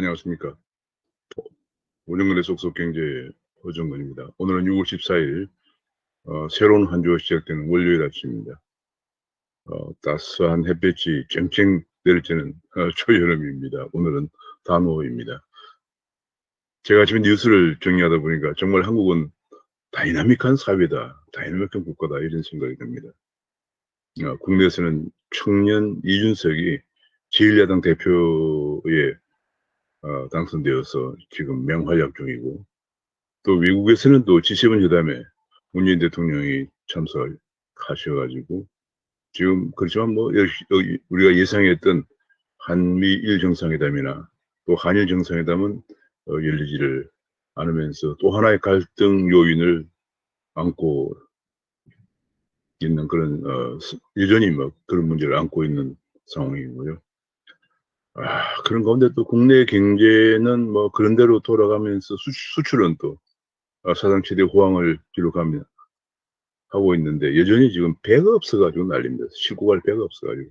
안녕하십니까. 운영근의 속속경제 허정근입니다. 오늘은 6월 14일, 새로운 한 주가 시작되는 월요일 아침입니다. 따스한 햇볕이 쨍쨍 내리쬐는 초여름입니다. 오늘은 단오입니다. 제가 아침에 뉴스를 정리하다 보니까 정말 한국은 다이나믹한 사회다, 다이나믹한 국가다, 이런 생각이 듭니다. 국내에서는 청년 이준석이 제1야당 대표에 당선되어서 지금 맹활약 중이고, 또 외국에서는 또 G7 회담에 문재인 대통령이 참석하셔가지고 지금 그렇지만 뭐 우리가 예상했던 한미일 정상회담이나 또 한일 정상회담은 열리지를 않으면서 또 하나의 갈등 요인을 안고 있는 그런 여전히 뭐 그런 문제를 안고 있는 상황이고요. 그런 가운데 또 국내 경제는 뭐 그런 대로 돌아가면서 수출은 또 사상 최대 호황을 기록합니다. 하고 있는데 여전히 지금 배가 없어가지고 난립니다. 싣고 갈 배가 없어가지고.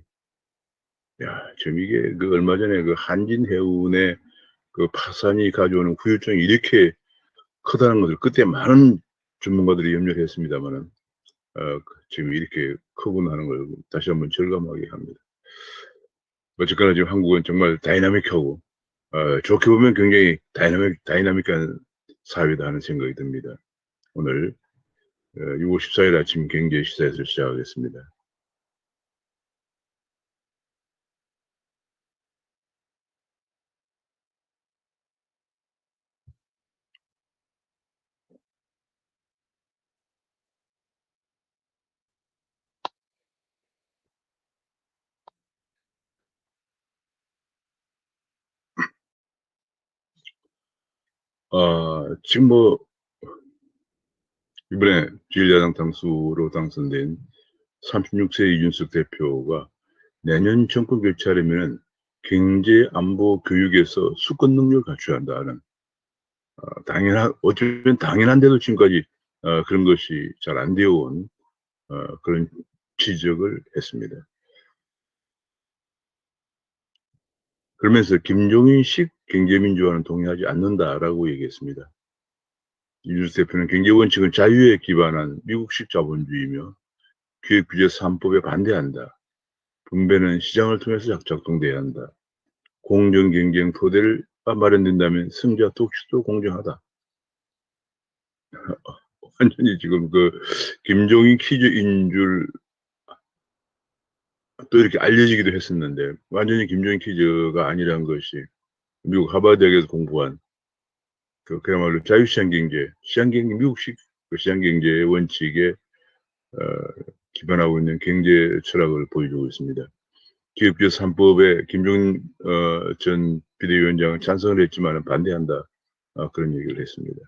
야, 지금 이게 그 얼마 전에 그 한진해운의 그 파산이 가져오는 후유증이 이렇게 크다는 것을 그때 많은 전문가들이 염려를 했습니다만은 지금 이렇게 크구나 하는 걸 다시 한번 절감하게 합니다. 어쨌거나 지금 한국은 정말 다이나믹하고 좋게 보면 굉장히 다이나믹한 사회다 하는 생각이 듭니다. 오늘 6월 14일 아침 경제 시사에서 시작하겠습니다. 지금 뭐 이번에 제1야당 당수로 당선된 36세 이준석 대표가 내년 정권 교체하려면 경제, 안보, 교육에서 수권 능력을 갖춰야 한다는 어쩌면 당연한데도 지금까지 그런 것이 잘 안 되어 온 그런 지적을 했습니다. 그러면서 김종인식 경제민주화는 동의하지 않는다라고 얘기했습니다. 이준석 대표는 경제 원칙은 자유에 기반한 미국식 자본주의며 기획 규제 3법에 반대한다. 분배는 시장을 통해서 작동돼야 한다. 공정 경쟁 토대를 마련된다면 승자 독식도 공정하다. 완전히 지금 그 김종인 퀴즈인 줄 또 이렇게 알려지기도 했었는데 완전히 김종인 퀴즈가 아니란 것이 미국 하버드 대학에서 공부한 그야말로 자유시장 경제, 미국식 그 시장 경제의 원칙에 기반하고 있는 경제 철학을 보여주고 있습니다. 기업규제 3법에 김종인 전 비대위원장은 찬성을 했지만 반대한다. 그런 얘기를 했습니다.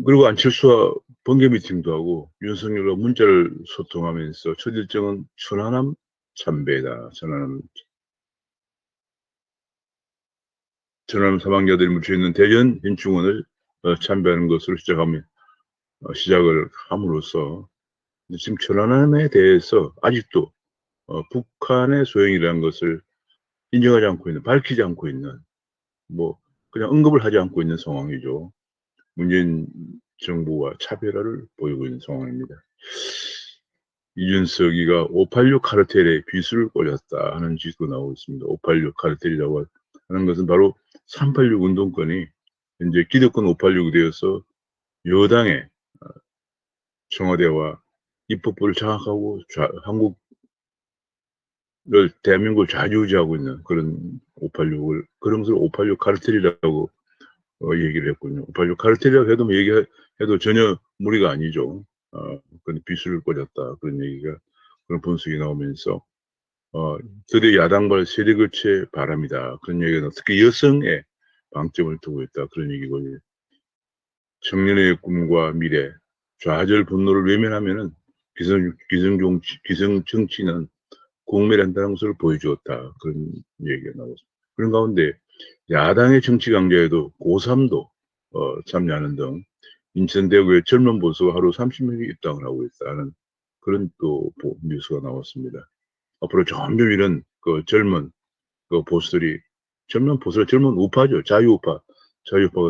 그리고 안철수와 번개 미팅도 하고 윤석열과 문자를 소통하면서 첫 일정은 천안함 참배다. 천안함 사망자들이 묻혀있는 대전 현충원을 참배하는 것으로 시작을 함으로써 지금 천안함에 대해서 아직도 북한의 소행이라는 것을 인정하지 않고 있는, 밝히지 않고 있는, 뭐 그냥 언급을 하지 않고 있는 상황이죠. 문재인 정부와 차별화를 보이고 있는 상황입니다. 이준석이가 586 카르텔에 비수를 꽂았다 하는 지도 나오고 있습니다. 586 카르텔이라고 하는 것은 바로 386 운동권이 이제 기득권 586이 되어서 여당의 청와대와 입법부를 장악하고 한국을 대한민국을 좌지우지하고 있는 그런 586을 그런 것을 586 카르텔이라고 얘기를 했군요. 586 카르텔이라고 해도 얘기해도 전혀 무리가 아니죠. 근데 비수를 꽂았다 그런 얘기가 그런 분석이 나오면서 드디어 야당발 세대교체 바람이다 그런 얘기가 특히 여성의 방점을 두고 있다 그런 얘기고요. 청년의 꿈과 미래, 좌절 분노를 외면하면은 기성 정치는 공멸한다는 것을 보여주었다 그런 얘기가 나왔습니다. 그런 가운데 야당의 정치 강자에도 고3도 참여하는 등 인천대구의 젊은 보수가 하루 30명이 입당을 하고 있다는 그런 또 뉴스가 나왔습니다. 앞으로 점점 이런 그 젊은 그 보수들이 젊은 우파죠. 자유우파가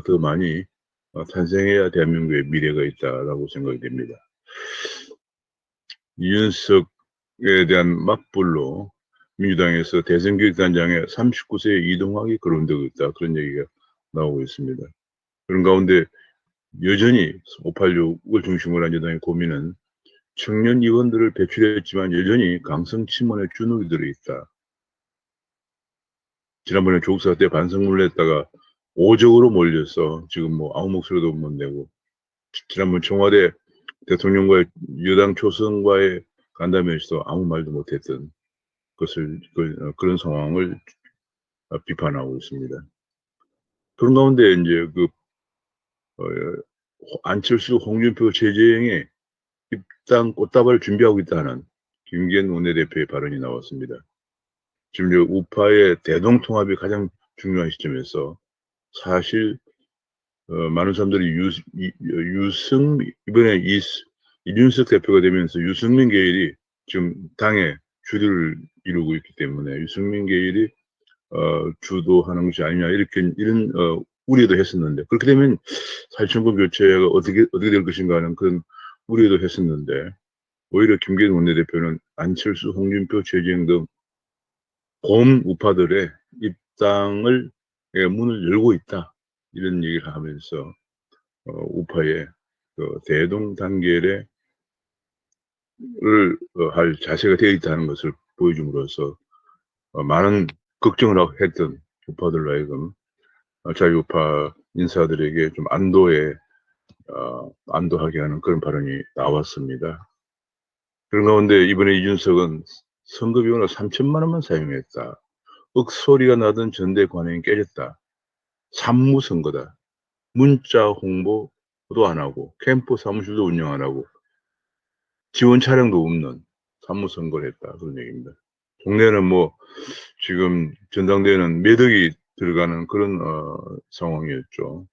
더 많이 탄생해야 대한민국의 미래가 있다라고 생각이 됩니다. 이준석에 대한 맞불로 민주당에서 대선교육단장에 39세 이동학이 거론되고 있다. 그런 얘기가 나오고 있습니다. 그런 가운데 여전히 586을 중심으로 한 여당의 고민은 청년 의원들을 배출했지만 여전히 강성 친문의 주눅이 들어있다. 지난번에 조국 사태 때 반성문을 냈다가 오적으로 몰려서 지금 뭐 아무 목소리도 못 내고, 지난번 청와대 대통령과의 여당 초선과의 간담회에서도 아무 말도 못했던 그런 상황을 비판하고 있습니다. 그런 가운데 이제 안철수, 홍준표, 최재형의 입당 꽃다발을 준비하고 있다는 김기현 원내대표의 발언이 나왔습니다. 지금 우파의 대동통합이 가장 중요한 시점에서 사실 많은 사람들이 이번에 이준석 대표가 되면서 유승민 계열이 지금 당의 주류를 이루고 있기 때문에 유승민 계열이 주도하는 것이 아니냐 이런 우려도 했었는데, 그렇게 되면 사실정권 교체가 어떻게 될 것인가 하는 그런 우려도 했었는데, 오히려 김기현 원내대표는 안철수, 홍준표, 최재형 등 곰 우파들의 입당을 문을 열고 있다, 이런 얘기를 하면서 우파의 대동단결을 할 자세가 되어 있다는 것을 보여줌으로써 많은 걱정을 하고 했던 우파들로 하여금 자유우파 인사들에게 좀 안도하게 하는 그런 발언이 나왔습니다. 그런 가운데 이번에 이준석은 선거비용으로 3천만 원만 사용했다. 억소리가 나던 전대 관행이 깨졌다. 산무선거다. 문자 홍보도 안 하고 캠프 사무실도 운영 안 하고 지원 차량도 없는 산무선거를 했다. 그런 얘기입니다. 동네는 뭐 지금 전당대회는 몇 억이 들어가는 그런 상황이었죠.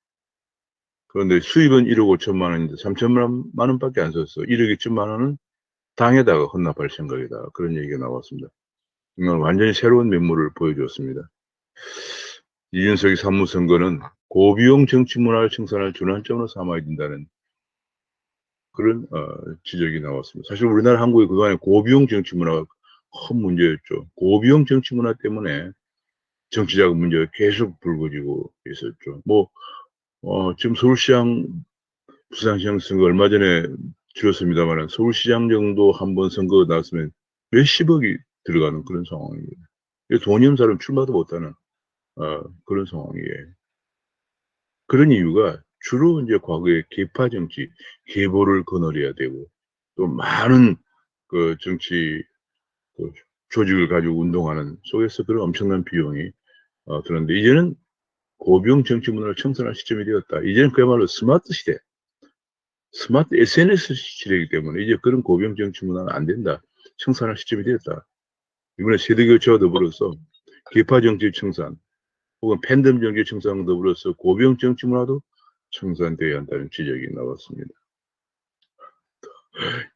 그런데 수입은 1억 5천만 원인데 3천만 원밖에 안 썼어. 1억 2천만 원은 당에다가 헌납할 생각이다. 그런 얘기가 나왔습니다. 이건 완전히 새로운 면모를 보여주었습니다. 이준석의 산무선거는 고비용 정치 문화를 청산할 전환점으로 삼아야 된다는 그런 지적이 나왔습니다. 사실 우리나라 한국이 그동안에 고비용 정치 문화가 큰 문제였죠. 고비용 정치 문화 때문에 정치자금 문제가 계속 불거지고 있었죠. 지금 서울시장, 부산시장 선거 얼마 전에 줄었습니다만 서울시장 정도 한번 선거 나왔으면 몇십억이 들어가는 그런 상황입니다. 돈이 없는 사람 출마도 못하는 그런 상황이에요. 그런 이유가 주로 이제 과거에 계파 정치, 계보를 거느려야 되고 또 많은 그 정치 조직을 가지고 운동하는 속에서 그런 엄청난 비용이 드는데, 이제는 고비용 정치 문화를 청산할 시점이 되었다. 이제는 그야말로 스마트 시대, 스마트 SNS 시대이기 때문에 이제 그런 고비용 정치 문화는 안 된다. 청산할 시점이 되었다. 이번에 세대 교체와 더불어서 계파 정치 청산 혹은 팬덤 정치 청산과 더불어서 고비용 정치 문화도 청산되어야 한다는 지적이 나왔습니다.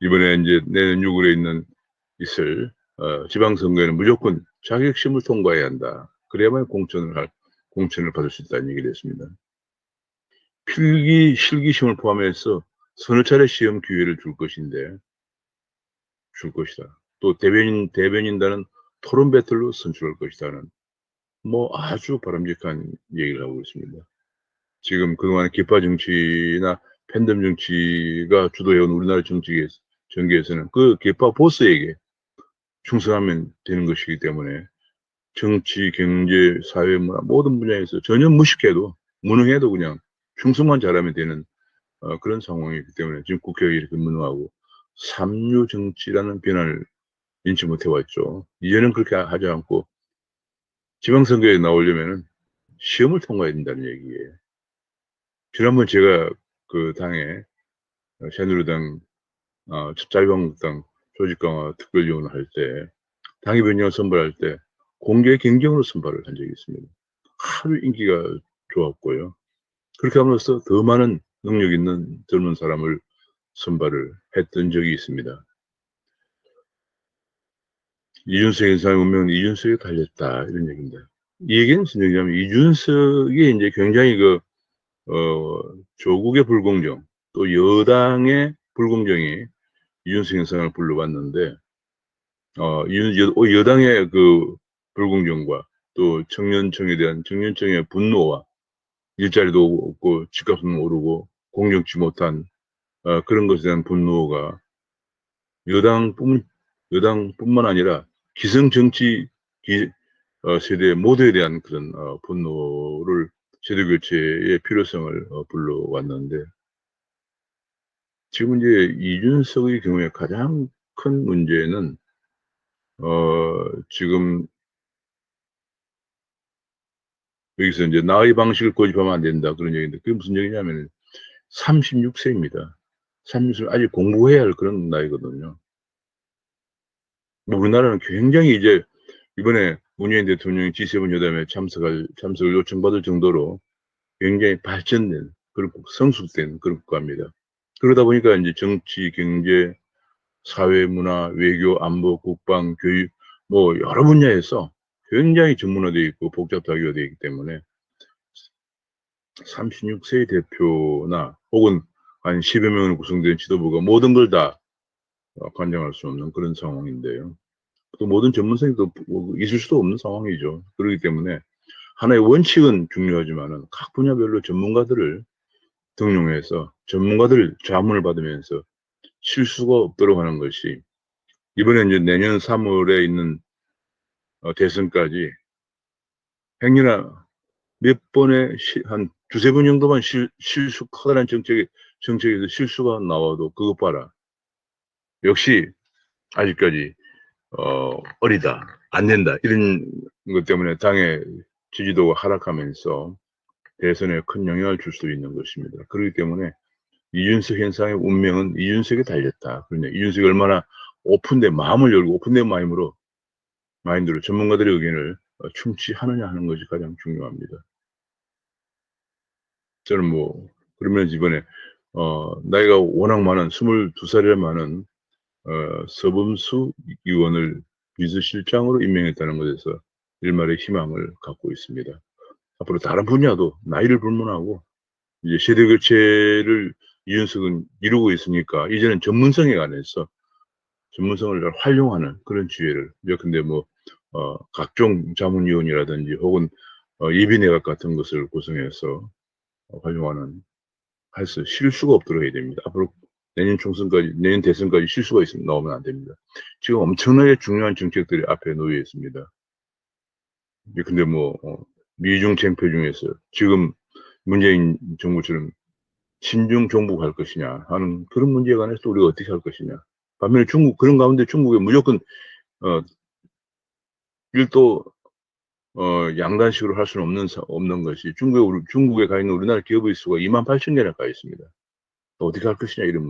이번에 이제 내년 6월에 있을 지방선거에는 무조건 자격시험을 통과해야 한다. 그래야만 공천을 받을 수 있다는 얘기를 했습니다. 필기, 실기시험을 포함해서 서너 차례 시험 기회를 줄 것이다. 또 대변인단은 토론 배틀로 선출할 것이다는 아주 바람직한 얘기를 하고 있습니다. 지금 그동안 계파 정치나 팬덤 정치가 주도해온 우리나라 정계에서는 그 계파 보스에게 충성하면 되는 것이기 때문에 정치, 경제, 사회, 문화 모든 분야에서 전혀 무능해도 그냥 충성만 잘하면 되는 그런 상황이기 때문에 지금 국회가 이렇게 무능하고 삼류 정치라는 변화를 인지 못해왔죠. 이제는 그렇게 하지 않고 지방선거에 나오려면 시험을 통과해야 된다는 얘기예요. 지난번 제가 그 당에 새누리당, 자유한국당 조직 강화 특별위원을 할 때, 당협위원장 선발할 때 공개 경쟁으로 선발을 한 적이 있습니다. 하루 인기가 좋았고요. 그렇게 함으로써 더 많은 능력 있는 젊은 사람을 선발을 했던 적이 있습니다. 이준석 현상의 운명은 이준석에 달렸다 이런 얘기입니다. 이 얘기는 무슨 얘기냐면 이준석이 이제 굉장히 조국의 불공정 또 여당의 불공정이 이준석 현상을 불러왔는데 여당의 그 불공정과 또 청년층에 대한 청년층의 분노와 일자리도 없고 집값은 오르고 공정치 못한 그런 것에 대한 분노가 여당뿐만 아니라 기성정치 세대 모두에 대한 그런 분노를 세대 교체의 필요성을 불러왔는데 지금 이제 이준석의 경우에 가장 큰 문제는 지금 여기서 이제 나의 방식을 고집하면 안 된다 그런 얘기인데 그게 무슨 얘기냐면 36세입니다. 36세 아직 공부해야 할 그런 나이거든요. 뭐 우리나라는 굉장히 이제 이번에 문재인 대통령이 G7 여담에 참석을 요청받을 정도로 굉장히 발전된 그런 성숙된 그런 국가입니다. 그러다 보니까 이제 정치, 경제, 사회, 문화, 외교, 안보, 국방, 교육 뭐 여러 분야에서 굉장히 전문화되어 있고 복잡하게 되어 있기 때문에 36세 대표나 혹은 한 10여 명으로 구성된 지도부가 모든 걸 다 관장할 수 없는 그런 상황인데요. 또 모든 전문성이 또 있을 수도 없는 상황이죠. 그렇기 때문에 하나의 원칙은 중요하지만은 각 분야별로 전문가들을 등용해서 전문가들 자문을 받으면서 실수가 없도록 하는 것이 이번에 이제 내년 3월에 있는 대선까지 행여나 몇 번의 한 두세 번 정도만 실수 커다란 정책에서 실수가 나와도 그것 봐라. 역시 아직까지 어리다. 안 된다. 이런 것 때문에 당의 지지도가 하락하면서 대선에 큰 영향을 줄 수 있는 것입니다. 그렇기 때문에 이준석 현상의 운명은 이준석에 달렸다. 그러냐. 이준석이 얼마나 오픈된 마음을 열고 오픈된 마인드로 전문가들의 의견을 충치하느냐 하는 것이 가장 중요합니다. 저는 뭐 그러면 이번에 나이가 워낙 많은 22살이나 많은 서범수 의원을 비서실장으로 임명했다는 것에서 일말의 희망을 갖고 있습니다. 앞으로 다른 분야도 나이를 불문하고 이제 세대 교체를 이준석은 이루고 있으니까 이제는 전문성에 관해서 전문성을 잘 활용하는 그런 기회를 예컨대 뭐 각종 자문위원이라든지 혹은 예비내각 같은 것을 구성해서 활용하는 실수가 없도록 해야 됩니다. 앞으로 내년 대선까지 실수가 있으면 나오면 안 됩니다. 지금 엄청나게 중요한 정책들이 앞에 놓여 있습니다. 근데 뭐 미중 쟁표 중에서 지금 문재인 정부처럼 친중 종북 할 것이냐 하는 그런 문제에 관해서 우리가 어떻게 할 것이냐. 반면에 그런 가운데 중국에 무조건 어, 일도 양단식으로 할 수는 없는 것이 중국에 가 있는 우리나라 기업의 수가 28,000개나 가 있습니다. 어떻게 할 것이냐 이런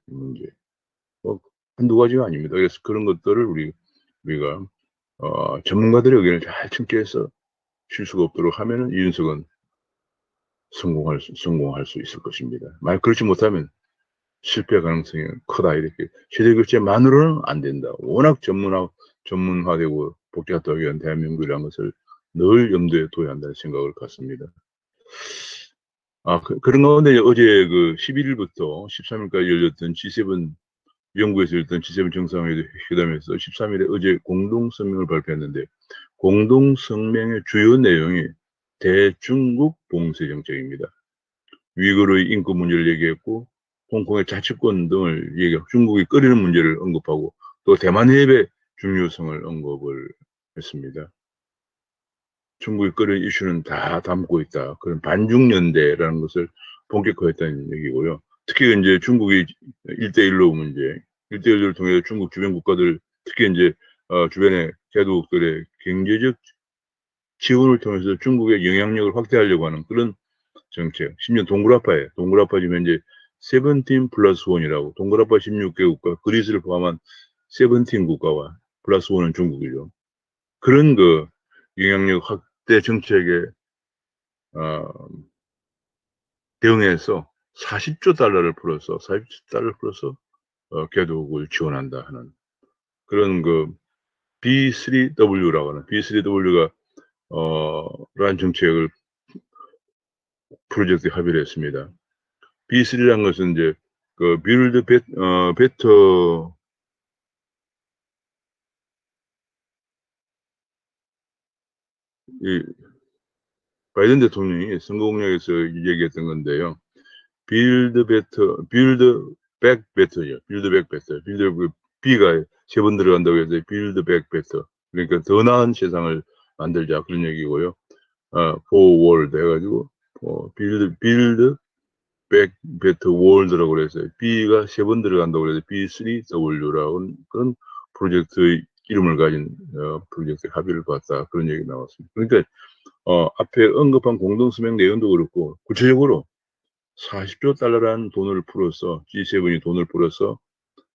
문제. 뭐 한두 가지가 아닙니다. 그래서 그런 것들을 우리가 전문가들의 의견을 잘 참고해서 실수가 없도록 하면은 이준석은 성공할 수 있을 것입니다. 만약 그렇지 못하면 실패 가능성이 크다 이렇게 세대 교체만으로는 안 된다. 워낙 전문화되고 복잡하게 한 대한민국이라는 것을 늘 염두에 둬야 한다는 생각을 갖습니다. 그런 가운데 어제 그 11일부터 13일까지 열렸던 G7 영국에서 열렸던 G7 정상회담에서 13일에 어제 공동성명을 발표했는데 공동성명의 주요 내용이 대중국 봉쇄 정책입니다. 위거르의 인권 문제를 얘기했고 홍콩의 자치권 등을 얘기하고 중국이 끓이는 문제를 언급하고 또 대만 해협의 중요성을 언급을 했습니다. 중국이 끓이는 이슈는 다 담고 있다. 그런 반중연대라는 것을 본격화했다는 얘기고요. 특히 이제 중국이 1대1로 문제, 1대1을 통해 중국 주변 국가들, 특히 이제 주변의 개도국들의 경제적 지원을 통해서 중국의 영향력을 확대하려고 하는 그런 정책. 심지어 동굴아파 지금 현재 17 플러스 1이라고 동굴아파 16개 국가, 그리스를 포함한 17 국가와 플러스 1은 중국이죠. 그런 영향력 확대 정책에 어, 대응해서 40조 달러를 풀어서 개도국을 지원한다 하는 그런 B3W라고 하는 B3W가 라는 정책을 프로젝트에 합의를 했습니다. B3라는 것은 이제 그 빌드 베터 이 바이든 대통령이 선거 공약에서 얘기했던 건데요. 빌드 백 베터요. 빌드 백 베터. 그 B가 세 번 들어간다고 해서 빌드 백 베터. 그러니까 더 나은 세상을 만들자 그런 얘기고요. 포워드 해가지고 빌드 백 베터 월드라고 그래서 B가 세 번 들어간다고 그래서 B3W라고 그런 프로젝트의 이름을 가진 프로젝트 합의를 봤다 그런 얘기 나왔습니다. 그러니까 앞에 언급한 공동성명 내용도 그렇고 구체적으로 40조 달러라는 돈을 풀어서 G7이 돈을 풀어서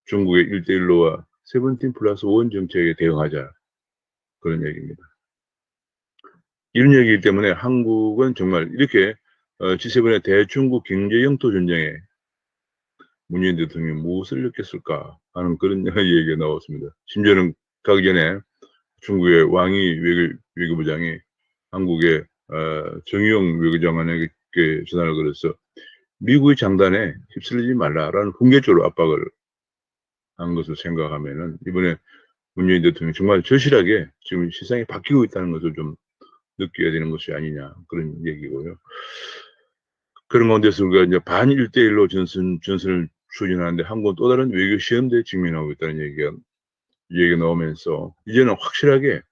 중국의 1대1로와 세븐틴 플러스 원 정책에 대응하자 그런 얘기입니다. 이런 얘기이기 때문에 한국은 정말 이렇게 G7의 대중국 경제 영토 전쟁에 문재인 대통령이 무엇을 느꼈을까 하는 그런 얘기가 나왔습니다. 심지어는 가기 전에 중국의 왕이 외교부장이 한국의 정의용 외교장관에게 전화를 걸어서 미국의 장단에 휩쓸리지 말라라는 훈계적으로 압박을 한 것을 생각하면은 이번에 문재인 대통령이 정말 절실하게 지금 시상이 바뀌고 있다는 것을 좀 느껴야 되는 것이 아니냐 그런 얘기고요. 그런 가운데서 우리가 이제 반일대일로 전선을 추진하는데 한국은 또 다른 외교 시험대에 직면하고 있다는 얘기가 나오면서 이제는 확실하게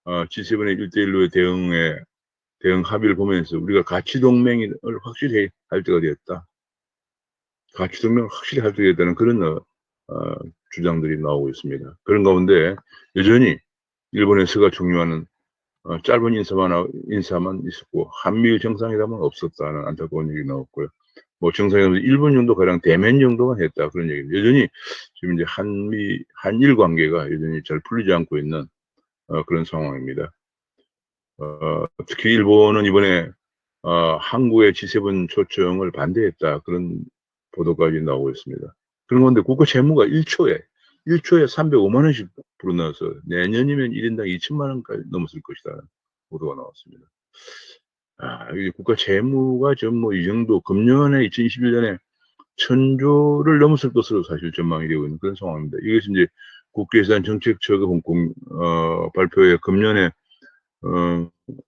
G7의 1대1로의 대응 합의를 보면서 우리가 가치 동맹을 확실히 할 때가 되었다. 가치 동맹을 확실히 할 때가 되었다는 그런 주장들이 나오고 있습니다. 그런 가운데 여전히 일본의 스가 총리와는 짧은 인사만 있었고 한미 정상회담은 없었다는 안타까운 얘기 나왔고요. 뭐 정상회담은 1분 정도 가량 대면 정도만 했다 그런 얘기입니다. 여전히 지금 이제 한일 관계가 여전히 잘 풀리지 않고 있는 그런 상황입니다. 특히 일본은 이번에 한국의 G7 초청을 반대했다 그런 보도까지 나오고 있습니다. 그런 건데 국가 채무가 1초에 305만 원씩 불어나서 내년이면 1인당 2천만 원까지 넘었을 것이다 보도가 나왔습니다. 이 국가 채무가 지금 뭐 이 정도 금년에 2021년에 1,000조를 넘었을 것으로 사실 전망이 되고 있는 그런 상황입니다. 이것이 이제 국가예산 정책처가 발표에 금년에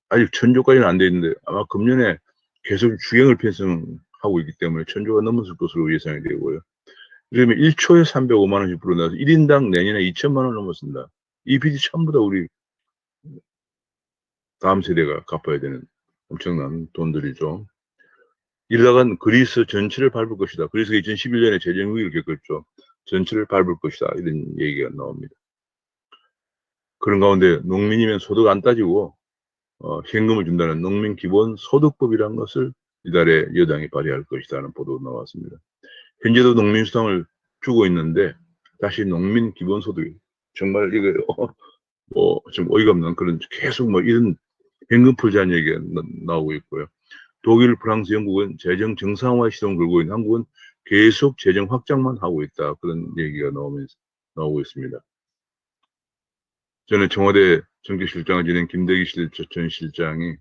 아직 1,000조까지는 안 돼 있는데 아마 금년에 계속 주행을 편성하고 있기 때문에 1,000조가 넘었을 것으로 예상이 되고요. 그러면 1초에 305만 원씩 불어나서 1인당 내년에 2천만 원 넘었습니다. 이 빚이 전부 다 우리 다음 세대가 갚아야 되는 엄청난 돈들이죠. 이러다간 그리스 전체를 밟을 것이다. 그리스가 2011년에 재정 위기를 겪었죠. 전체를 밟을 것이다. 이런 얘기가 나옵니다. 그런 가운데 농민이면 소득 안 따지고 현금을 준다는 농민 기본 소득법이라는 것을 이달에 여당이 발의할 것이라는 보도가 나왔습니다. 현재도 농민 수당을 주고 있는데 다시 농민 기본 소득 정말 이거 좀 어이가 없는 그런 계속 뭐 이런 현금 풀자는 얘기가 나오고 있고요. 독일, 프랑스, 영국은 재정 정상화 시도를 걸고 있는 한국은 계속 재정 확장만 하고 있다. 그런 얘기가 나오고 있습니다. 저는 청와대 정책실장을 지낸 김대기 전 실장이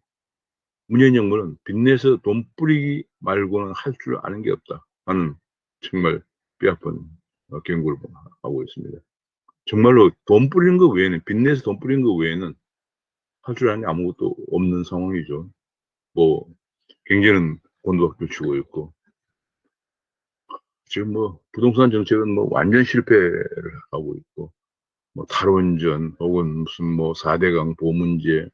문재인 정부는 빚내서 돈 뿌리기 말고는 할 줄 아는 게 없다 하는 정말 뼈아픈 경고를 하고 있습니다. 정말로 돈 뿌리는 거 외에는 빚내서 돈 뿌리는 거 외에는 할 줄 아는 게 아무것도 없는 상황이죠. 뭐 경제는 곤두박질 치고 있고 지금 뭐 부동산 정책은 뭐 완전 실패를 하고 있고 뭐 탈원전 혹은 무슨 뭐 4대강 보호 문제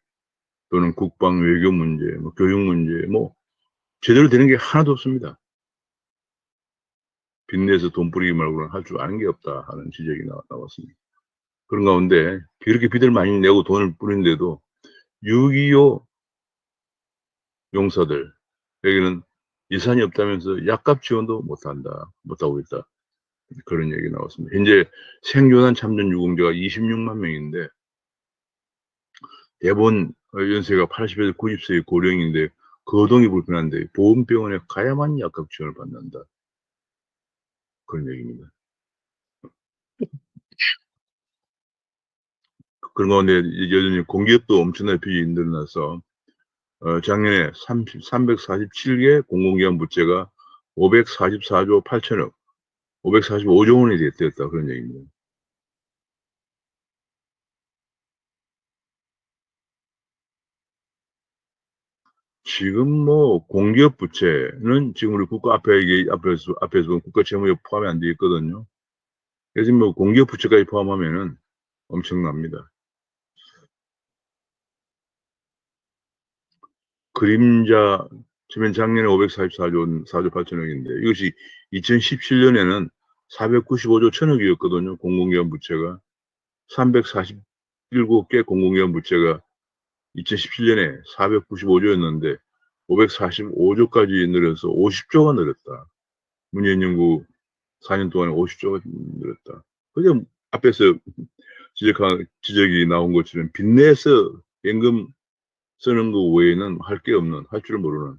또는 국방 외교 문제 뭐 교육 문제 뭐 제대로 되는 게 하나도 없습니다. 빚내서 돈 뿌리기 말고는 할 줄 아는 게 없다 하는 지적이 나왔습니다. 그런 가운데 그렇게 빚을 많이 내고 돈을 뿌리는데도 6.25 용사들에게는 예산이 없다면서 약값 지원도 못하고 있다. 그런 얘기 나왔습니다. 현재 생존한 참전 유공자가 26만 명인데 대부분 연세가 80에서 90세의 고령인데 거동이 불편한데 보험병원에 가야만 약값 지원을 받는다. 그런 얘기입니다. 그런 가운데 여전히 공기업도 엄청나게 빚이 늘어나서 작년에 347개 공공기관 부채가 544조 8천억, 545조 원이 됐다 그런 얘기입니다. 지금 뭐 공기업 부채는 지금 우리 국가 앞에서 국가 채무에 포함이 안 되어 있거든요. 그래서 뭐 공기업 부채까지 포함하면은 엄청납니다. 그림자 지금 작년에 544조 8천억인데 이것이 2017년에는 495조 1천억이었거든요. 공공기관 부채가 347개 공공기관 부채가 2017년에 495조였는데 545조까지 늘어서 50조가 늘었다. 문재인 정부 4년 동안에 50조가 늘었다. 그게 앞에서 지적이 나온 것처럼 빚내서 연금 쓰는 거 외에는 할 게 없는, 할 줄 모르는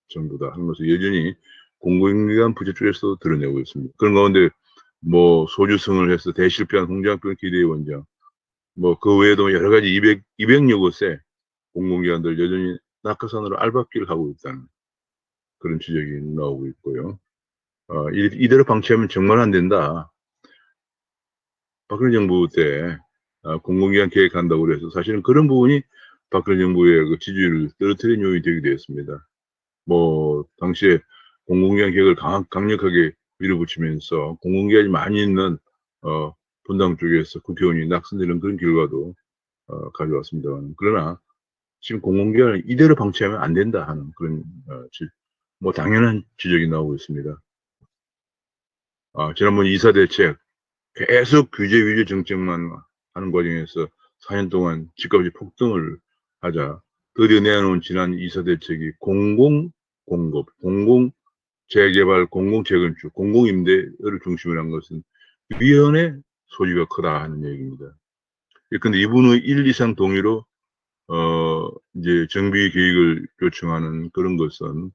정부다 하는 것을 여전히 공공기관 부채 쪽에서 드러내고 있습니다. 그런 가운데 뭐 소주성을 해서 대실패한 홍장병 기대의 원장, 뭐 그 외에도 여러 가지 200여 곳의 공공기관들 여전히 낙하산으로 알박기를 하고 있다는 그런 지적이 나오고 있고요. 이대로 방치하면 정말 안 된다. 박근혜 정부 때 공공기관 계획한다고 그래서 사실은 그런 부분이 박근혜 정부의 그 지지율을 떨어뜨린 요인이 되게 되었습니다. 뭐 당시에 공공기관 계획을 강력하게 밀어붙이면서 공공기관이 많이 있는 분당 쪽에서 국회의원이 낙선되는 그런 결과도 가져왔습니다만, 그러나 지금 공공기관을 이대로 방치하면 안 된다 하는 그런 뭐 당연한 지적이 나오고 있습니다. 지난번 이사대책 계속 규제 위주 정책만 하는 과정에서 4년 동안 집값이 폭등을 하자 드디어 내놓은 지난 이사대책이 공공공급, 공공재개발, 공공재건축, 공공임대를 중심으로 한 것은 위헌의 소지가 크다 하는 얘기입니다. 근데 이분의 1 이상 동의로 이제 정비 계획을 요청하는 그런 것은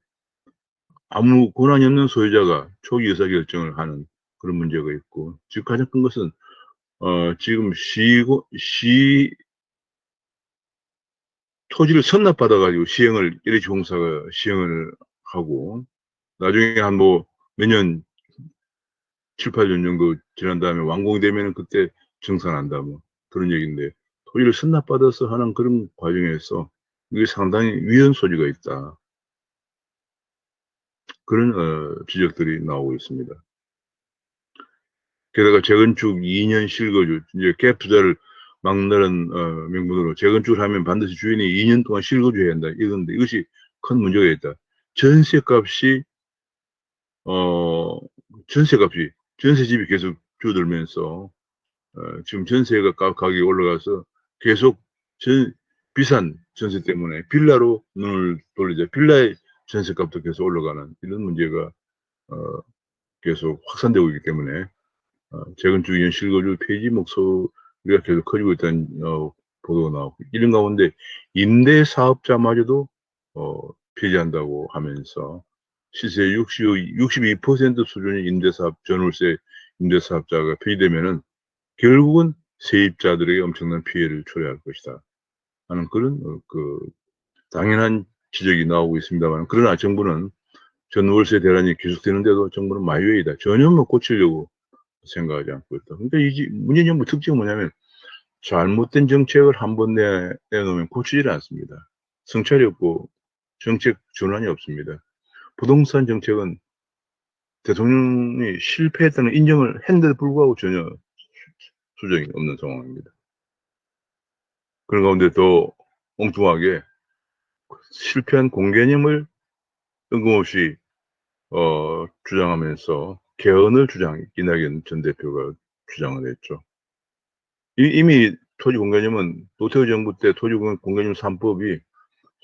아무 권한이 없는 소유자가 초기 의사결정을 하는 그런 문제가 있고, 지금 가장 큰 것은 지금 시 토지를 선납받아가지고 LH공사가 시행을 하고, 나중에 한 뭐 몇 년, 7, 8년 정도 지난 다음에 완공이 되면은 그때 정산한다, 뭐 그런 얘기인데, 토지를 선납받아서 하는 그런 과정에서 이게 상당히 위헌 소지가 있다. 그런 지적들이 나오고 있습니다. 게다가 재건축 2년 실거주, 이제 갭 투자를 막는 명분으로 재건축을 하면 반드시 주인이 2년 동안 실거주해야 한다. 이건데 이것이 큰 문제가 있다. 전세값이 전세집이 계속 줄어들면서 지금 전세가 가격이 올라가서 계속 비싼 전세 때문에 빌라로 눈을 돌리자 빌라의 전세값도 계속 올라가는 이런 문제가 계속 확산되고 있기 때문에 재건축 2년 실거주 폐지 목소리가 계속 커지고 있다는 보도가 나오고, 이런 가운데 임대사업자마저도 폐지한다고 하면서 시세 62% 수준의 전월세 임대사업자가 폐지되면은 결국은 세입자들에게 엄청난 피해를 초래할 것이다 하는 그런 당연한 지적이 나오고 있습니다만, 그러나 정부는 전월세 대란이 계속되는데도 정부는 마이웨이다. 전혀 뭐 고치려고 생각하지 않고 있다. 그러니까 문재인 정부 특징은 뭐냐면 잘못된 정책을 한번 내놓으면 고치질 않습니다. 성찰이 없고 정책 전환이 없습니다. 부동산 정책은 대통령이 실패했다는 인정을 했는데도 불구하고 전혀 수정이 없는 상황입니다. 그런 가운데 더 엉뚱하게 실패한 공개념을 뜬금없이 주장하면서 개헌을 이낙연 전 대표가 주장을 했죠. 이미 토지공개념은 노태우 정부 때 토지공개념 3법이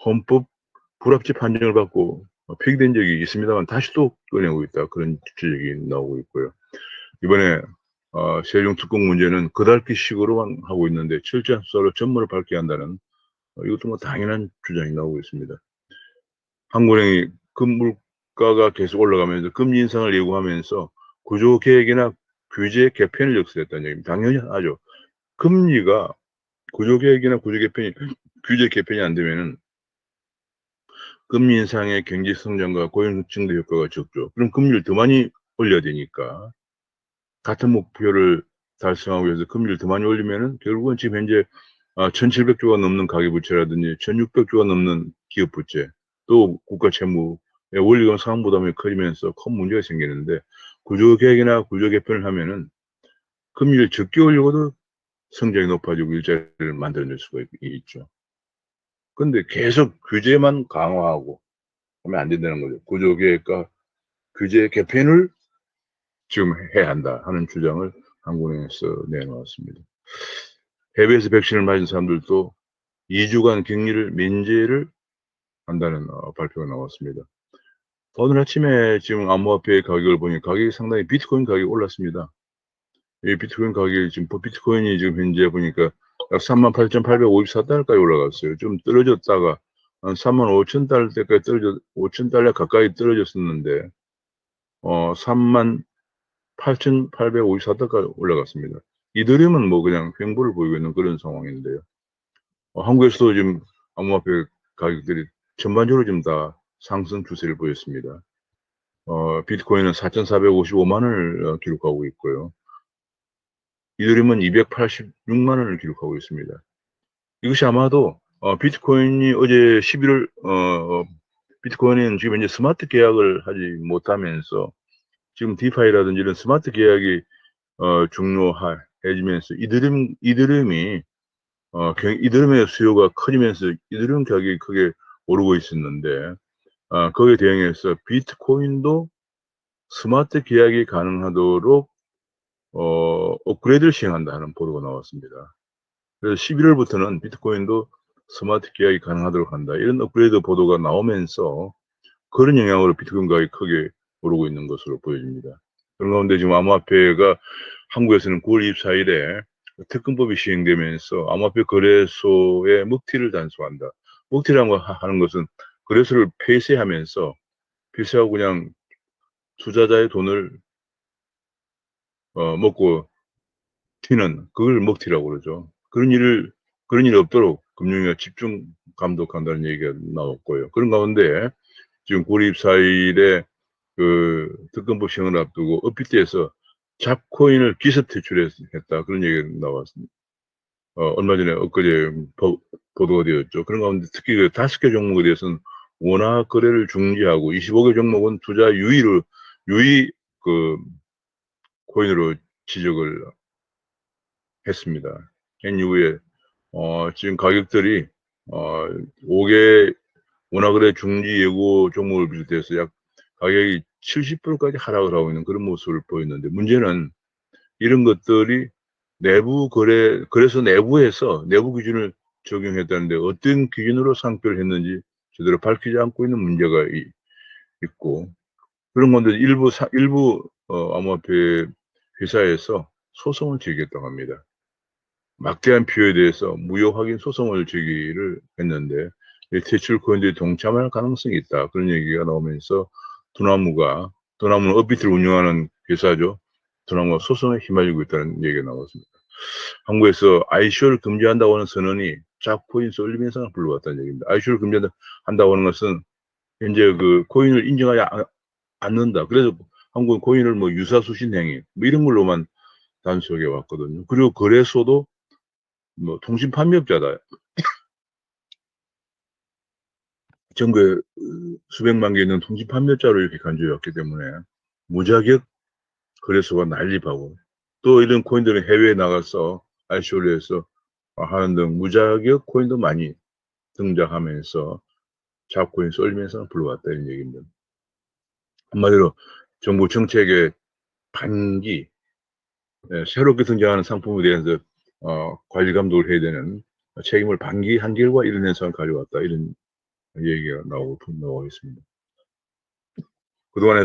헌법 불합치 판정을 받고 폐기된 적이 있습니다만 다시 또 꺼내고 있다. 그런 지적이 나오고 있고요. 이번에 세종 특공 문제는 그달기식으로만 하고 있는데 철저한 수사로 전모를 밝게 한다는 이것도 뭐 당연한 주장이 나오고 있습니다. 한국은행이 금물가가 계속 올라가면서 금리 인상을 예고하면서 구조개혁이나 규제 개편을 역설했다는 얘기입니다. 당연히 하죠. 금리가 구조개혁이나 규제 개편이 안 되면은 금리 인상의 경제 성장과 고용 증대 효과가 적죠. 그럼 금리를 더 많이 올려야 되니까 같은 목표를 달성하기 위해서 금리를 더 많이 올리면은 결국은 지금 현재 1,700조가 넘는 가계부채라든지 1,600조가 넘는 기업부채, 또 국가 채무의 원리금 상환 부담이 커지면서 큰 문제가 생기는데, 구조개혁이나 구조개편을 하면은 금리를 적게 올리고도 성장이 높아지고 일자리를 만들어낼 수가 있죠. 근데 계속 규제만 강화하고 하면 안 된다는 거죠. 구조개혁과 규제 개편을 지금 해야 한다 하는 주장을 한국은행에서 내놓았습니다. 해외에서 백신을 맞은 사람들도 2주간 격리를 면제를 한다는 발표가 나왔습니다. 오늘 아침에 지금 암호화폐 가격을 보니 가격이 상당히 비트코인 가격이 올랐습니다. 이 비트코인 가격이 지금 비트코인이 지금 현재 보니까 약 38,854달러까지 올라갔어요. 좀 떨어졌다가 한 35,000달러 때까지 5,000달러 가까이 떨어졌었는데 38,854달러까지 올라갔습니다. 이더리움은 뭐 그냥 횡보를 보이고 있는 그런 상황인데요. 한국에서도 지금 암호화폐 가격들이 전반적으로 지금 다 상승 추세를 보였습니다. 비트코인은 4,455만 원을 기록하고 있고요. 이더리움은 286만 원을 기록하고 있습니다. 이것이 아마도 비트코인이 어제 11월 비트코인은 지금 이제 스마트 계약을 하지 못하면서 지금 디파이라든지 이런 스마트 계약이 중요해지면서 이더리움이 이더리움의 수요가 커지면서 이더리움 가격이 크게 오르고 있었는데 거기에 대응해서 비트코인도 스마트 계약이 가능하도록 업그레이드를 시행한다 하는 보도가 나왔습니다. 그래서 11월부터는 비트코인도 스마트 계약이 가능하도록 한다. 이런 업그레이드 보도가 나오면서 그런 영향으로 비트코인 가격이 크게 오르고 있는 것으로 보여집니다. 그런 가운데 지금 암호화폐가 한국에서는 9월 24일에 특검법이 시행되면서 암호화폐 거래소의 먹튀를 단속한다. 먹튀라는 거 하는 것은 거래소를 폐쇄하면서 폐쇄하고 그냥 투자자의 돈을 먹고 튀는 그걸 먹튀라고 그러죠. 그런 일이 없도록 금융위가 집중 감독한다는 얘기가 나왔고요. 그런 가운데 지금 9월 24일에 그 특검법 시행을 앞두고 업비트에서 잡코인을 기습 퇴출했다. 그런 얘기가 나왔습니다. 얼마 전에 엊그제 보도가 되었죠. 그런 가운데 특히 그 5개 종목에 대해서는 원화 거래를 중지하고 25개 종목은 투자 유의 그 코인으로 지적을 했습니다. 한 이후에 지금 가격들이 5개 원화거래 중지 예고 종목을 비롯해서 약 가격이 70%까지 하락을 하고 있는 그런 모습을 보였는데, 문제는 이런 것들이 거래소 내부에서 내부 기준을 적용했다는데 어떤 기준으로 상표를 했는지 제대로 밝히지 않고 있는 문제가 있고, 그런 건데 일부 암호화폐 회사에서 소송을 제기했다고 합니다. 막대한 비용에 대해서 무효 확인 소송을 제기를 했는데 퇴출 코인들이 동참할 가능성이 있다. 그런 얘기가 나오면서 도나무는 업비트를 운영하는 회사죠. 도나무가 소송에 휘말리고 있다는 얘기가 나왔습니다. 한국에서 ICO를 금지한다고 하는 선언이 짝코인 쏠림 현상을 불러왔다는 얘기입니다. ICO를 금지한다고 하는 것은 현재 그 코인을 인정하지 않는다. 그래서 한국은 코인을 뭐 유사수신 행위 뭐 이런 걸로만 단속해 왔거든요. 그리고 거래소도 뭐 통신 판매업자다. 전국에 수백만 개 있는 통신 판매업자로 이렇게 간주해 왔기 때문에 무자격 거래소가 난립하고, 또 이런 코인들은 해외에 나가서 ICO를 해서 하는 등 무자격 코인도 많이 등장하면서 잡코인 쏠리면서 불러왔다 이런 얘기입니다. 한마디로 정부 정책의 반기, 새롭게 등장하는 상품에 대해서 관리 감독을 해야 되는 책임을 반기한 결과 이런 현상을 가져왔다 이런 얘기가 나오고 있습니다. 그동안에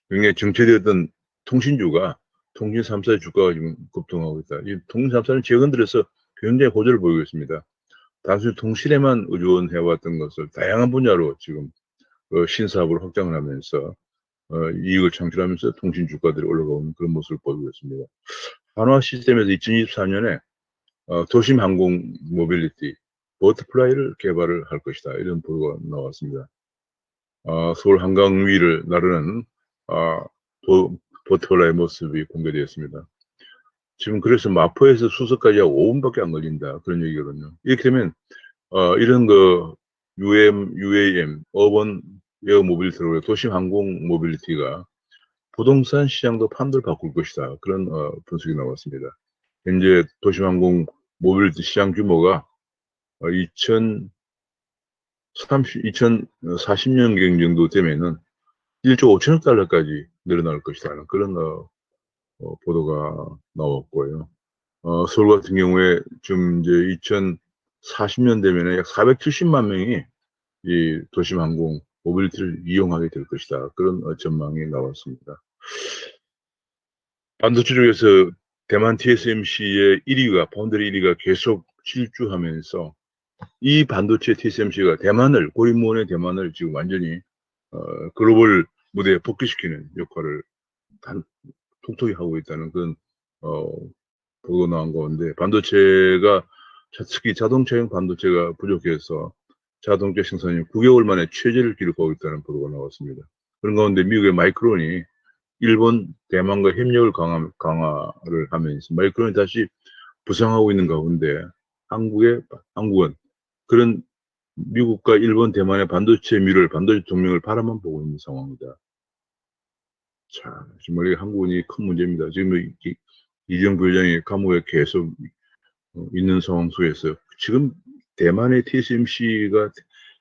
굉장히 정체되었던 통신주가 통신 3사의 주가가 지금 급등하고 있다. 이 통신 3사는 최근 들어서 굉장히 호조를 보이고 있습니다. 단순히 통신에만 의존해왔던 것을 다양한 분야로 지금 신사업을 확장을 하면서 이익을 창출하면서 통신 주가들이 올라가는 그런 모습을 보이고 있습니다. 한화 시스템에서 2024년에 도심 항공 모빌리티 버터플라이를 개발을 할 것이다. 이런 보도가 나왔습니다. 서울 한강 위를 나르는 버터플라이 모습이 공개되었습니다. 지금 그래서 마포에서 수서까지 5분밖에 안 걸린다. 그런 얘기거든요. 이렇게 되면 이런 UAM, 어번 에어 모빌리티로 도심 항공 모빌리티가 부동산 시장도 판도를 바꿀 것이다. 그런 분석이 나왔습니다. 현재 도심 항공 모빌리티 시장 규모가 2040년경 정도 되면은 1조 5천억 달러까지 늘어날 것이다. 그런 보도가 나왔고요. 서울 같은 경우에 지금 이제 2040년 되면은 약 470만 명이 이 도심 항공 모빌리티를 이용하게 될 것이다. 그런 전망이 나왔습니다. 반도체 쪽에서 대만 TSMC의 1위가 파운드리 1위가 계속 질주하면서 이 반도체 TSMC가 고리무원의 대만을 지금 완전히 글로벌 무대에 복귀시키는 역할을 톡톡히 하고 있다는 그런 보도가 나온 가운데, 반도체가 특히 자동차용 반도체가 부족해서 자동차 생산이 9개월 만에 최저를 기록하고 있다는 보도가 나왔습니다. 그런 가운데 미국의 마이크론이 일본, 대만과 협력을 강화를 하면서 마이크론이 다시 부상하고 있는 가운데 한국은 그런 미국과 일본, 대만의 반도체 동맹을 바라만 보고 있는 상황이다. 자, 정말 이 한국이 큰 문제입니다. 지금 이정 부회장이 감옥에 계속 있는 상황 속에서 지금 대만의 TSMC가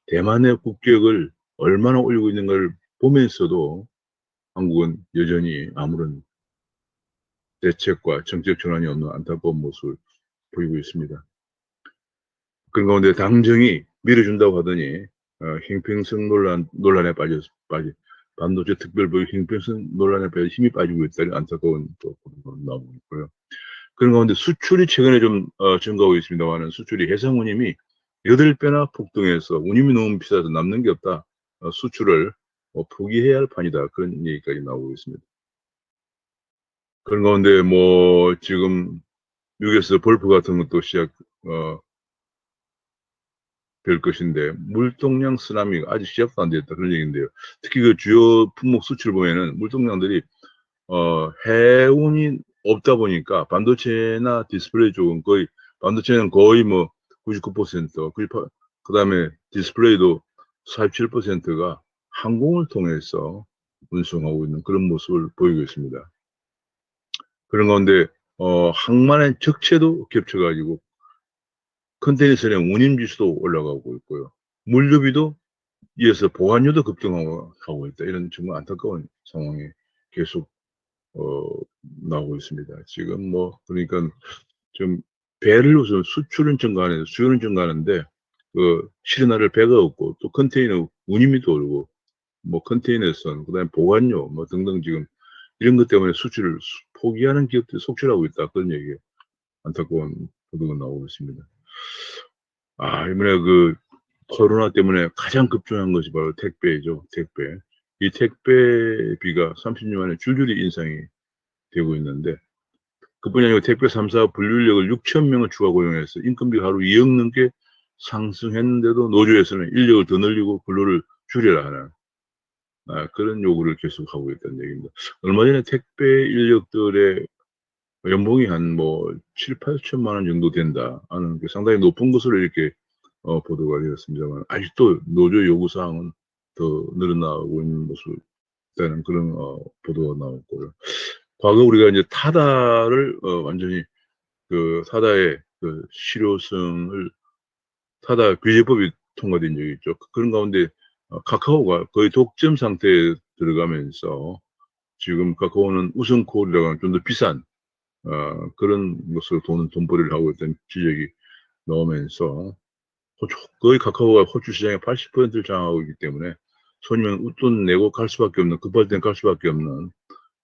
대만의 국격을 얼마나 올리고 있는가를 보면서도 한국은 여전히 아무런 대책과 정책 전환이 없는 안타까운 모습을 보이고 있습니다. 그런 가운데 당정이 밀어준다고 하더니 형평성 논란에 빠져 반도체 특별법의 형평성 논란에 빠져 힘이 빠지고 있다는 안타까운 또 보도가 나오고 있고요. 그런 가운데 수출이 최근에 좀 증가하고 있습니다만 수출이 해상 운임이 8배나 폭등해서 운임이 너무 비싸서 남는 게 없다. 수출을 포기해야 할 판이다. 그런 얘기까지 나오고 있습니다. 그런 가운데 뭐 지금 미국에서 볼프 같은 것도 될 것인데 물동량 쓰나미가 아직 시작도 안 됐다. 그런 얘기인데요. 특히 그 주요 품목 수출 보면은 물동량들이 해운이 없다 보니까 반도체나 디스플레이 쪽은 반도체는 거의 뭐 99%, 그다음에 디스플레이도 47%가 항공을 통해서 운송하고 있는 그런 모습을 보이고 있습니다. 그런 가운데 항만의 적체도 겹쳐가지고 컨테이너선의 운임지수도 올라가고 있고요. 물류비도 이어서 보관료도 급등하고 있다. 이런 정말 안타까운 상황이 계속 나오고 있습니다. 지금 그러니까 좀 배를 우선 수출은 증가하는데 수요는 증가하는데 실어나를 배가 없고 또 컨테이너 운임이 또 오르고 컨테이너선 그다음에 보관료 등등 지금 이런 것 때문에 수출을 포기하는 기업들이 속출하고 있다. 그런 얘기 안타까운 보도가 나오고 있습니다. 이번에 코로나 때문에 가장 급증한 것이 바로 택배죠. 택배. 이 택배비가 30년 만에 줄줄이 인상이 되고 있는데 그뿐이 아니고 택배 3사 분류인력을 6천 명을 추가 고용해서 인건비가 하루 2억 넘게 상승했는데도 노조에서는 인력을 더 늘리고 근로를 줄여라 하는 그런 요구를 계속하고 있다는 얘기입니다. 얼마 전에 택배 인력들의 연봉이 한 7, 8천만 원 정도 된다 하는 상당히 높은 것으로 이렇게 보도가 되었습니다만 아직도 노조 요구사항은 더 늘어나고 있는 모습이라는 그런 보도가 나왔고요. 과거 우리가 이제 타다를 완전히 타다의 실효성을 타다 규제법이 통과된 적이 있죠. 그런 가운데 카카오가 거의 독점 상태에 들어가면서 지금 카카오는 우선콜이라고 하는 좀 더 비싼 그런 것으로 돈벌이를 하고 있다는 지적이 나오면서 거의 카카오가 호주 시장의 80%를 장악하고 있기 때문에 손님은 웃돈 내고 갈 수밖에 없는, 급할 땐 갈 수밖에 없는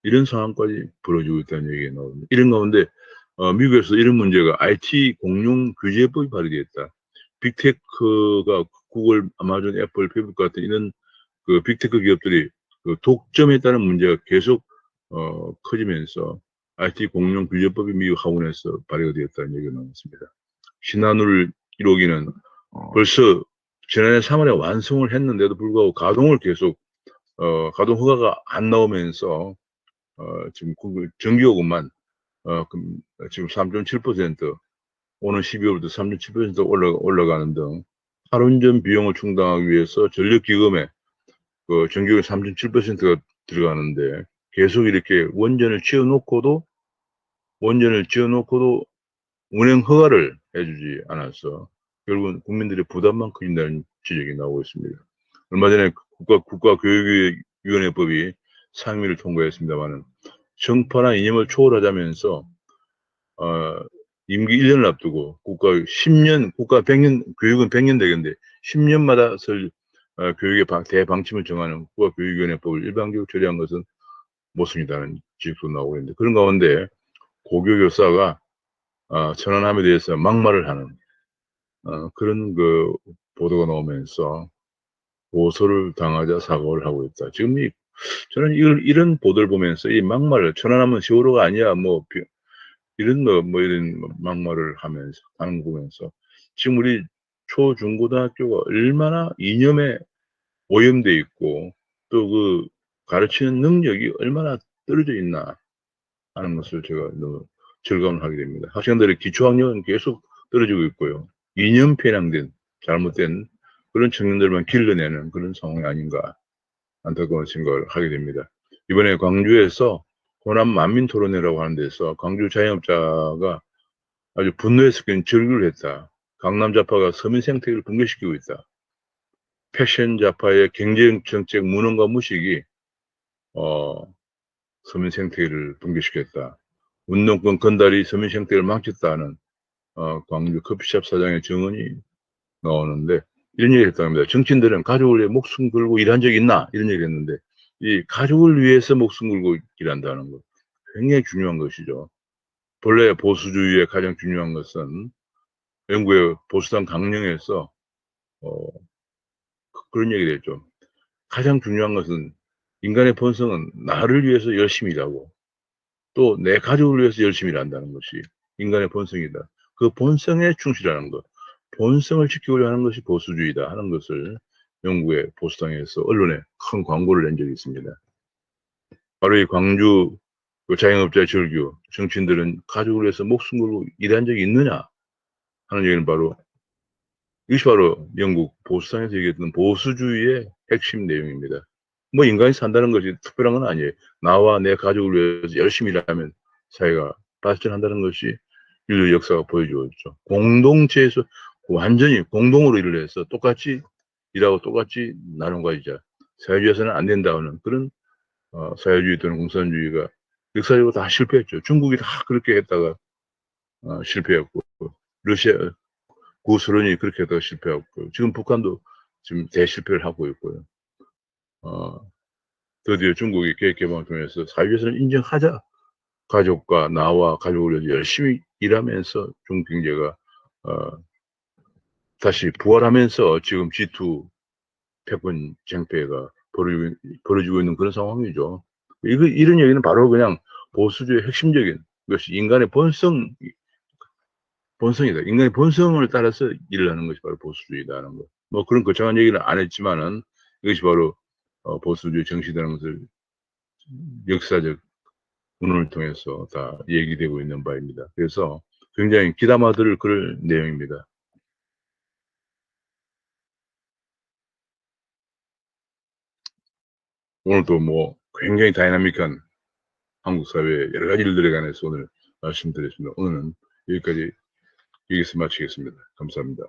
이런 상황까지 벌어지고 있다는 얘기가 나옵니다. 이런 가운데 미국에서 이런 문제가 IT 공룡 규제법이 발의됐다. 빅테크가 구글, 아마존, 애플, 페이북 같은 이런 빅테크 기업들이 독점에 따른 문제가 계속 커지면서 IT 공용 규제법이 미국 하원에서 발의가 되었다는 얘기가 나왔습니다. 신한울 1호기는 벌써 지난해 3월에 완성을 했는데도 불구하고 가동을 계속 가동 허가가 안 나오면서 지금 전기요금만 지금 3.7% 오는 12월부터 3.7% 올라가는 등 할운전 비용을 충당하기 위해서 전력기금에 그 전기요금 3.7%가 들어가는데 계속 이렇게 원전을 지어놓고도 운행 허가를 해주지 않아서 결국은 국민들의 부담만 커진다는 지적이 나오고 있습니다. 얼마 전에 국가교육위원회법이 상임위를 통과했습니다만은 정파나 이념을 초월하자면서 임기 1년을 앞두고 국가 100년 교육은 100년 되겠는데 10년마다 교육의 대방침을 정하는 국가교육위원회법을 일방적으로 처리한 것은 못습니다는 지적도 나오고 있는데 그런 가운데 고교 교사가 천안함에 대해서 막말을 하는 그런 그 보도가 나오면서 고소를 당하자 사과를 하고 있다. 지금 저는 이런 보도를 보면서 이 막말을 천안함은 세월호가 아니야 이런 막말을 하면서 하는 거 보면서 지금 우리 초중고등학교가 얼마나 이념에 오염돼 있고 또 그 가르치는 능력이 얼마나 떨어져 있나 하는 것을 제가 너무 절감을 하게 됩니다. 학생들의 기초학력은 계속 떨어지고 있고요. 이념 편향된 잘못된 그런 청년들만 길러내는 그런 상황이 아닌가 안타까운 생각을 하게 됩니다. 이번에 광주에서 호남 만민 토론회라고 하는 데서 광주 자영업자가 아주 분노해서 그냥 절규를 했다. 강남 좌파가 서민 생태계를 붕괴시키고 있다. 패션 좌파의 경쟁 정책 무능과 무식이 서민 생태계를 붕괴시켰다. 운동권 건달이 서민 생태계를 망쳤다는 광주 커피숍 사장의 증언이 나오는데 이런 얘기를 했다고 합니다. 정치인들은 가족을 위해 목숨 걸고 일한 적 있나? 이런 얘기를 했는데 이 가족을 위해서 목숨 걸고 일한다는 것 굉장히 중요한 것이죠. 본래 보수주의의 가장 중요한 것은 영국의 보수당 강령에서 그런 얘기를 했죠. 가장 중요한 것은 인간의 본성은 나를 위해서 열심히 일하고 또 내 가족을 위해서 열심히 일한다는 것이 인간의 본성이다. 그 본성에 충실하는 것, 본성을 지키고자 하는 것이 보수주의다 하는 것을 영국의 보수당에서 언론에 큰 광고를 낸 적이 있습니다. 바로 이 광주 자영업자의 절규, 정치인들은 가족을 위해서 목숨 걸고 일한 적이 있느냐 하는 얘기는 이것이 바로 영국 보수당에서 얘기했던 보수주의의 핵심 내용입니다. 뭐 인간이 산다는 것이 특별한 건 아니에요. 나와 내 가족을 위해서 열심히 일하면 사회가 발전한다는 것이 인류 역사가 보여주고 있죠. 공동체에서 완전히 공동으로 일을 해서 똑같이 일하고 똑같이 나눔 가지자. 사회주의에서는 안 된다는 그런 사회주의 또는 공산주의가 역사적으로 다 실패했죠. 중국이 다 그렇게 했다가 실패했고 러시아 구소련이 그렇게 했다가 실패했고 지금 북한도 지금 대실패를 하고 있고요. 드디어 중국이 계획개방을 통해서 사회주의에서는 인정하자. 가족과 나와 가족을 위해서 열심히 일하면서 중국 경제가 다시 부활하면서 지금 G2 패권 쟁패가 벌어지고 있는 그런 상황이죠. 이런 얘기는 바로 그냥 보수주의 핵심적인 것이 인간의 본성이다. 인간의 본성을 따라서 일을 하는 것이 바로 보수주의다는 것. 뭐 그런 거창한 얘기는 안 했지만은 이것이 바로 보수주의 정신이라는 것을 역사적 운운을 통해서 다 얘기되고 있는 바입니다. 그래서 굉장히 귀담아 들을 그럴 내용입니다. 오늘도 뭐 굉장히 다이나믹한 한국 사회의 여러 가지 일들에 관해서 오늘 말씀드렸습니다. 오늘은 여기서 마치겠습니다. 감사합니다.